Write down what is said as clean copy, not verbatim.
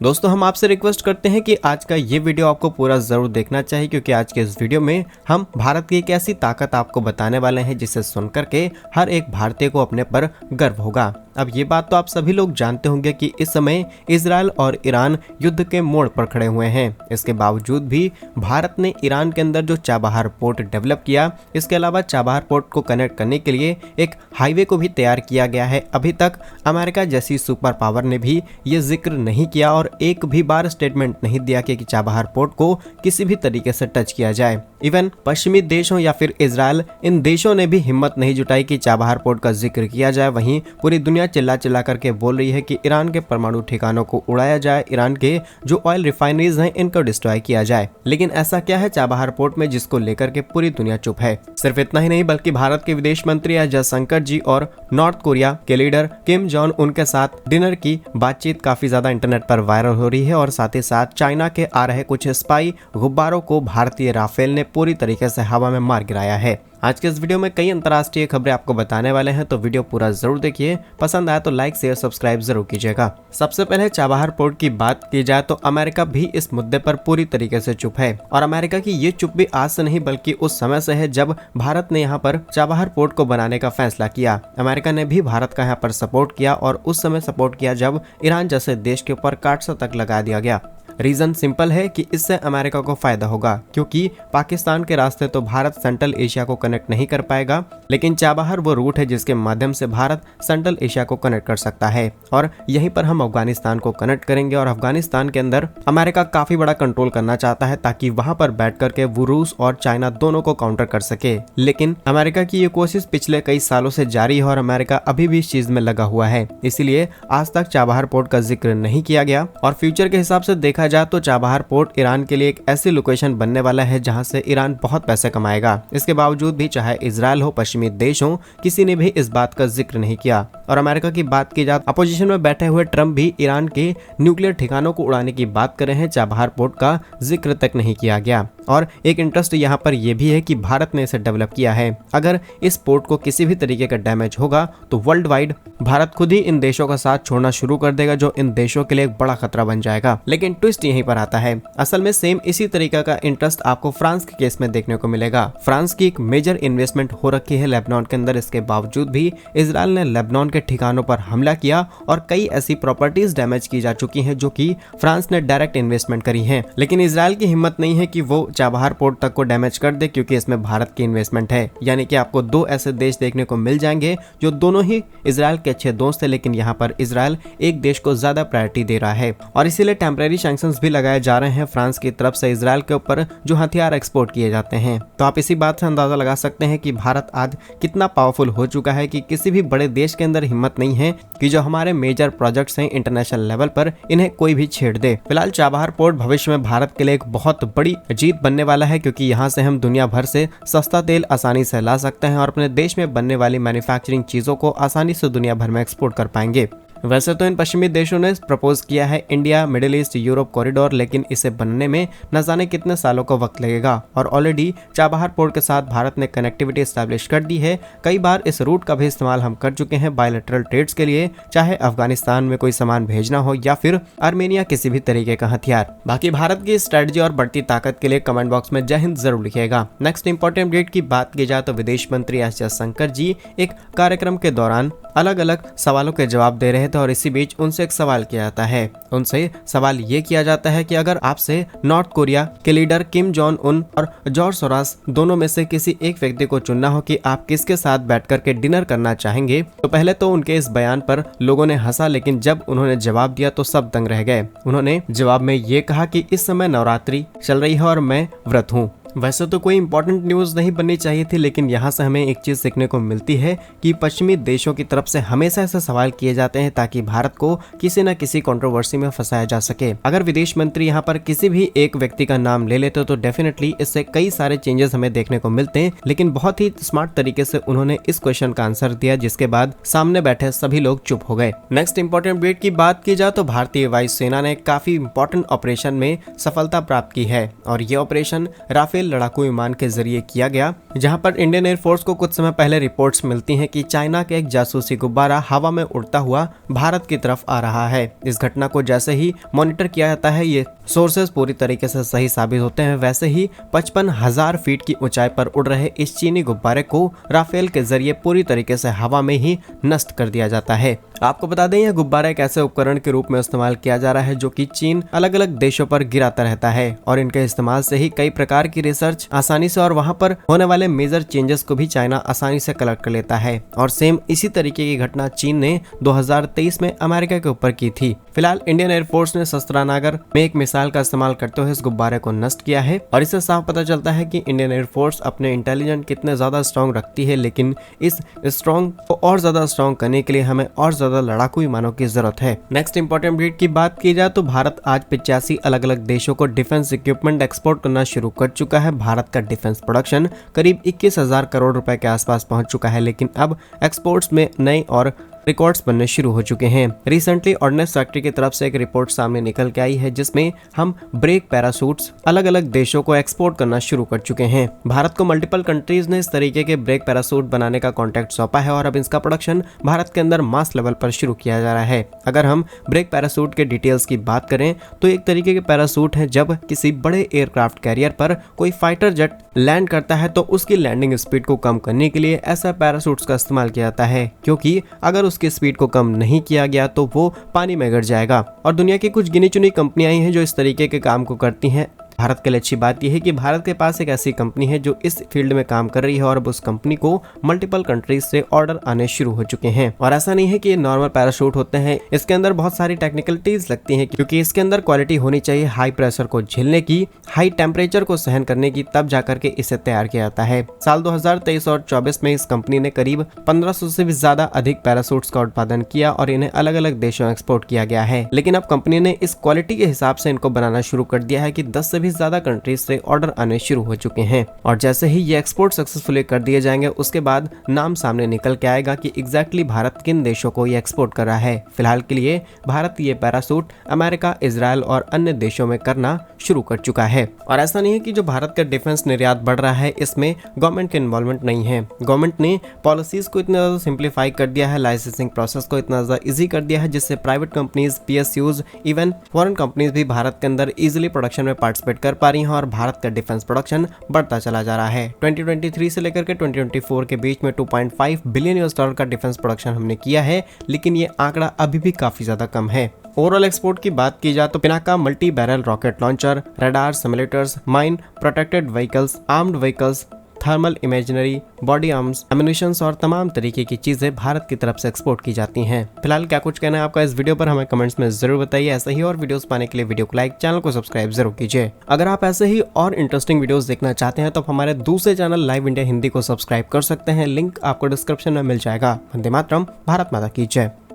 दोस्तों हम आपसे रिक्वेस्ट करते हैं कि आज का ये वीडियो आपको पूरा जरूर देखना चाहिए, क्योंकि आज के इस वीडियो में हम भारत की एक ऐसी ताकत आपको बताने वाले हैं जिसे सुनकर के हर एक भारतीय को अपने पर गर्व होगा। अब ये बात तो आप सभी लोग जानते होंगे कि इस समय इजराइल और ईरान युद्ध के मोड़ पर खड़े हुए हैं। इसके बावजूद भी भारत ने ईरान के अंदर जो चाबहार पोर्ट डेवलप किया, इसके अलावा चाबहार पोर्ट को कनेक्ट करने के लिए एक हाईवे को भी तैयार किया गया है। अभी तक अमेरिका जैसी सुपर पावर ने भी ये जिक्र नहीं किया और एक भी बार स्टेटमेंट नहीं दिया कि चाबहार पोर्ट को किसी भी तरीके से टच किया जाए। इवन पश्चिमी देशों या फिर इजराइल, इन देशों ने भी हिम्मत नहीं जुटाई कि चाबहार पोर्ट का जिक्र किया जाए। वहीं पूरी दुनिया चिल्ला चिल्ला करके बोल रही है कि ईरान के परमाणु ठिकानों को उड़ाया जाए, ईरान के जो ऑयल रिफाइनरीज हैं इनको डिस्ट्रॉय किया जाए। लेकिन ऐसा क्या है चाबहार पोर्ट में जिसको लेकर के पूरी दुनिया चुप है? सिर्फ इतना ही नहीं, बल्कि भारत के विदेश मंत्री एस जयशंकर जी और नॉर्थ कोरिया के लीडर किम जोंग उन के साथ डिनर की बातचीत काफी ज्यादा इंटरनेट पर वायरल हो रही है। और साथ ही साथ चाइना के आ रहे कुछ स्पाई गुब्बारों को भारतीय राफेल ने पूरी तरीके से हवा में मार गिराया है। आज के इस वीडियो में कई अंतर्राष्ट्रीय खबरें आपको बताने वाले हैं, तो वीडियो पूरा जरूर देखिए। पसंद आया तो लाइक शेयर सब्सक्राइब जरूर कीजिएगा। सबसे पहले चाबहार पोर्ट की बात की जाए तो अमेरिका भी इस मुद्दे पर पूरी तरीके से चुप है। और अमेरिका की ये चुप भी आज से नहीं बल्कि उस समय से है जब भारत ने यहाँ पर चाबहार पोर्ट को बनाने का फैसला किया। अमेरिका ने भी भारत का यहाँ पर सपोर्ट किया और उस समय सपोर्ट किया जब ईरान जैसे देश के ऊपर काटसा तक लगा दिया गया। रीजन सिंपल है कि इससे अमेरिका को फायदा होगा, क्योंकि पाकिस्तान के रास्ते तो भारत सेंट्रल एशिया को कनेक्ट नहीं कर पाएगा, लेकिन चाबहार वो रूट है जिसके माध्यम से भारत सेंट्रल एशिया को कनेक्ट कर सकता है। और यहीं पर हम अफगानिस्तान को कनेक्ट करेंगे और अफगानिस्तान के अंदर अमेरिका काफी बड़ा कंट्रोल करना चाहता है ताकि वहां पर बैठ करके वो रूस और चाइना दोनों को काउंटर कर सके। लेकिन अमेरिका की ये कोशिश पिछले कई सालों से जारी है और अमेरिका अभी भी इस चीज में लगा हुआ है, इसीलिए आज तक चाबहार पोर्ट का जिक्र नहीं किया गया। और फ्यूचर के हिसाब से देखा जाए तो चाबहार पोर्ट ईरान के लिए एक ऐसी लोकेशन बनने वाला है जहां से ईरान बहुत पैसे कमाएगा। इसके बावजूद भी चाहे इजराइल हो, पश्चिमी देश हो, किसी ने भी इस बात का जिक्र नहीं किया। और अमेरिका की बात की जाए, अपोजिशन में बैठे हुए ट्रम्प भी ईरान के न्यूक्लियर ठिकानों को उड़ाने की बात कर रहे हैं, चाबहार पोर्ट का जिक्र तक नहीं किया गया। और एक इंटरेस्ट यहाँ पर यह भी है कि भारत ने इसे डेवलप किया है। अगर इस पोर्ट को किसी भी तरीके का डैमेज होगा तो वर्ल्ड वाइड भारत खुद ही इन देशों का साथ छोड़ना शुरू कर देगा, जो इन देशों के लिए एक बड़ा खतरा बन जाएगा। लेकिन ट्विस्ट यहीं पर आता है, असल में सेम इसी तरीके का इंटरेस्ट आपको फ्रांस के केस में देखने को मिलेगा। फ्रांस की एक मेजर इन्वेस्टमेंट हो रखी है लेबनान के अंदर, इसके बावजूद भी इजराइल ने लेबनान के ठिकानों पर हमला किया और कई ऐसी प्रॉपर्टीज डैमेज की जा चुकी हैं जो कि फ्रांस ने डायरेक्ट इन्वेस्टमेंट करी है। लेकिन इजराइल की हिम्मत नहीं है कि वो चाबहार पोर्ट तक को डैमेज कर दे, क्योंकि इसमें भारत की इन्वेस्टमेंट है। यानी कि आपको दो ऐसे देश देखने को मिल जाएंगे जो दोनों ही इजराइल के अच्छे दोस्त है, लेकिन यहाँ पर इजराइल एक देश को ज्यादा प्रायोरिटी दे रहा है और इसीलिए टेम्परेरी सैंक्शंस भी लगाए जा रहे हैं फ्रांस की तरफ से इजराइल के ऊपर जो हथियार एक्सपोर्ट किए जाते हैं। तो आप इसी बात से अंदाजा लगा सकते हैं कि भारत आज कितना पावरफुल हो चुका है कि किसी भी बड़े देश के अंदर हिम्मत नहीं है कि जो हमारे मेजर प्रोजेक्ट्स हैं इंटरनेशनल लेवल पर, इन्हें कोई भी छेड़ दे। फिलहाल चाबहार पोर्ट भविष्य में भारत के लिए एक बहुत बड़ी जीत बनने वाला है, क्योंकि यहाँ से हम दुनिया भर से सस्ता तेल आसानी से ला सकते हैं और अपने देश में बनने वाली मैन्युफैक्चरिंग चीजों को आसानी से दुनिया भर में एक्सपोर्ट कर पाएंगे। वैसे तो इन पश्चिमी देशों ने प्रपोज किया है India middle east Europe corridor, लेकिन इसे बनने में न जाने कितने सालों का वक्त लगेगा। और ऑलरेडी चाबहार पोर्ट के साथ भारत ने कनेक्टिविटी एस्टैब्लिश कर दी है। कई बार इस रूट का भी इस्तेमाल हम कर चुके हैं बायलैटरल ट्रेड्स के लिए, चाहे अफगानिस्तान में कोई सामान भेजना हो या फिर आर्मेनिया किसी भी तरीके का हथियार। बाकी भारत की स्ट्रेटजी और बढ़ती ताकत के लिए कमेंट बॉक्स में जय हिंद जरूर लिखिएगा। नेक्स्ट इंपॉर्टेंट अपडेट की बात की जाए तो विदेश मंत्री एस जयशंकर जी एक कार्यक्रम के दौरान अलग अलग सवालों के जवाब दे रहे थे और इसी बीच उनसे एक सवाल किया जाता है। उनसे सवाल ये किया जाता है कि अगर आपसे नॉर्थ कोरिया के लीडर किम जोंग उन और जॉर्ज सोरोस दोनों में से किसी एक व्यक्ति को चुनना हो कि आप किसके साथ बैठ करके डिनर करना चाहेंगे, तो पहले तो उनके इस बयान पर लोगों ने हंसा, लेकिन जब उन्होंने जवाब दिया तो सब दंग रह गए। उन्होंने जवाब में ये कहा कि इस समय नवरात्रि चल रही है और मैं व्रत हूँ। वैसे तो कोई इंपॉर्टेंट न्यूज नहीं बननी चाहिए थी, लेकिन यहाँ से हमें एक चीज सीखने को मिलती है कि पश्चिमी देशों की तरफ से हमेशा ऐसे सवाल किए जाते हैं ताकि भारत को किसी न किसी कंट्रोवर्सी में फंसाया जा सके। अगर विदेश मंत्री यहाँ पर किसी भी एक व्यक्ति का नाम ले लेते तो डेफिनेटली इससे कई सारे चेंजेस हमें देखने को मिलते हैं, लेकिन बहुत ही स्मार्ट तरीके से उन्होंने इस क्वेश्चन का आंसर दिया, जिसके बाद सामने बैठे सभी लोग चुप हो गए। नेक्स्ट इंपॉर्टेंट अपडेट की बात की जाए तो भारतीय वायुसेना ने काफी इंपॉर्टेंट ऑपरेशन में सफलता प्राप्त की है और ये ऑपरेशन राफेल राफेल लड़ाकू विमान के जरिए किया गया, जहां पर इंडियन एयरफोर्स को कुछ समय पहले रिपोर्ट्स मिलती हैं कि चाइना के एक जासूसी गुब्बारा हवा में उड़ता हुआ भारत की तरफ आ रहा है। इस घटना को जैसे ही मॉनिटर किया जाता है, ये सोर्सेज पूरी तरीके से सही साबित होते हैं। वैसे ही 55,000 फीट की ऊंचाई पर उड़ रहे इस चीनी गुब्बारे को राफेल के जरिए पूरी तरीके से हवा में ही नष्ट कर दिया जाता है। आपको बता दें, यह गुब्बारा एक ऐसे उपकरण के रूप में इस्तेमाल किया जा रहा है जो कि चीन अलग अलग देशों पर गिराता रहता है और इनके इस्तेमाल से ही कई प्रकार की रिसर्च आसानी से और वहां पर होने वाले मेजर चेंजेस को भी चाइना आसानी से कलेक्ट कर लेता है। और सेम इसी तरीके की घटना चीन ने 2023 में अमेरिका के ऊपर की थी। फिलहाल इंडियन एयरफोर्स ने शस्त्रानागार में एक मिसाइल का इस्तेमाल करते हुए इस गुब्बारे को नष्ट किया है और इससे साफ पता चलता है कि इंडियन एयरफोर्स अपने इंटेलिजेंस कितने ज्यादा स्ट्रॉन्ग रखती है, लेकिन इस स्ट्रॉन्ग को और ज्यादा स्ट्रॉन्ग करने के लिए हमें और ज्यादा लड़ाकू विमानों की जरूरत है। नेक्स्ट इंपॉर्टेंट अपडेट की बात की जाए तो भारत आज 85 अलग अलग देशों को डिफेंस इक्विपमेंट एक्सपोर्ट करना शुरू कर चुका है। भारत का डिफेंस प्रोडक्शन करीब 21,000 करोड़ रुपए के आसपास पहुंच चुका है, लेकिन अब एक्सपोर्ट्स में नए और रिकॉर्ड्स बनने शुरू हो चुके हैं। रिसेंटली ऑर्डिनेंस फैक्ट्री की तरफ से एक रिपोर्ट सामने निकल के आई है जिसमें हम ब्रेक पैराशूट्स अलग अलग देशों को एक्सपोर्ट करना शुरू कर चुके हैं। भारत को मल्टीपल कंट्रीज ने इस तरीके के ब्रेक पैराशूट बनाने का कॉन्ट्रैक्ट सौंपा है और अब इसका प्रोडक्शन भारत के अंदर मास लेवल पर शुरू किया जा रहा है। अगर हम ब्रेक पैराशूट के डिटेल्स की बात करें तो एक तरीके के पैराशूट है जब किसी बड़े एयरक्राफ्ट कैरियर पर कोई फाइटर जेट लैंड करता है तो उसकी लैंडिंग स्पीड को कम करने के लिए ऐसा पैराशूट्स का इस्तेमाल किया जाता है, क्योंकि अगर उसकी स्पीड को कम नहीं किया गया तो वो पानी में गिर जाएगा। और दुनिया की कुछ गिनी चुनी कंपनियां हैं जो इस तरीके के काम को करती हैं। भारत के लिए अच्छी बात यह है कि भारत के पास एक ऐसी कंपनी है जो इस फील्ड में काम कर रही है और अब उस कंपनी को मल्टीपल कंट्रीज से ऑर्डर आने शुरू हो चुके हैं। और ऐसा नहीं है कि ये नॉर्मल पैराशूट होते हैं, इसके अंदर बहुत सारी टेक्निकलिटीज लगती हैं, क्योंकि इसके अंदर क्वालिटी होनी चाहिए हाई प्रेशर को झेलने की, हाई टेम्परेचर को सहन करने की, तब जाकर के इसे तैयार किया जाता है। साल 2023 और 24 में इस कंपनी ने करीब 1500 से भी ज्यादा अधिक पैराशूट्स का उत्पादन किया और इन्हें अलग अलग देशों में एक्सपोर्ट किया गया है। लेकिन अब कंपनी ने इस क्वालिटी के हिसाब से इनको बनाना शुरू कर दिया है कि 10 से भी ज्यादा कंट्रीज से ऑर्डर आने शुरू हो चुके हैं। और जैसे ही ये एक्सपोर्ट सक्सेसफुली कर दिए जाएंगे उसके बाद नाम सामने निकल के आएगा कि एग्जैक्टली भारत किन देशों को ये एक्सपोर्ट कर रहा है। फिलहाल के लिए भारत ये पैराशूट अमेरिका, इजराइल और अन्य देशों में करना शुरू कर चुका है। और ऐसा नहीं है कि जो भारत का डिफेंस निर्यात बढ़ रहा है इसमें गवर्नमेंट के इन्वॉल्वमेंट नहीं है। गवर्नमेंट ने पॉलिसीज को इतना ज्यादा सिंप्लीफाई कर दिया है, लाइसेंसिंग प्रोसेस को इतना ज्यादा इजी कर दिया है, जिससे private companies, PSUs, even foreign companies भी भारत के अंदर इजीली प्रोडक्शन में पार्टिसिपेट कर पा रही हैं और भारत का डिफेंस प्रोडक्शन बढ़ता चला जा रहा है। 2023 से लेकर के 2024 के बीच में $2.5 बिलियन का डिफेंस प्रोडक्शन हमने किया है, लेकिन ये आंकड़ा अभी भी काफी ज्यादा कम है। ओवरऑल एक्सपोर्ट की बात की जाए तो Pinaka multi barrel rocket launcher, radar, simulators, mine protected vehicles, armed vehicles, thermal imaginary, body arms, ammunitions और तमाम तरीके की चीजें भारत की तरफ से एक्सपोर्ट की जाती हैं। फिलहाल क्या कुछ कहना है आपका इस वीडियो पर, हमें कमेंट्स में जरूर बताइए। ऐसे ही और वीडियोस पाने के लिए वीडियो को लाइक, चैनल को सब्सक्राइब जरूर कीजिए। अगर आप ऐसे ही और इंटरेस्टिंग वीडियोस देखना चाहते हैं तो हमारे दूसरे चैनल लाइव इंडिया हिंदी को सब्सक्राइब कर सकते हैं, लिंक आपको डिस्क्रिप्शन में मिल जाएगा। वंदे मातरम, भारत माता की जय।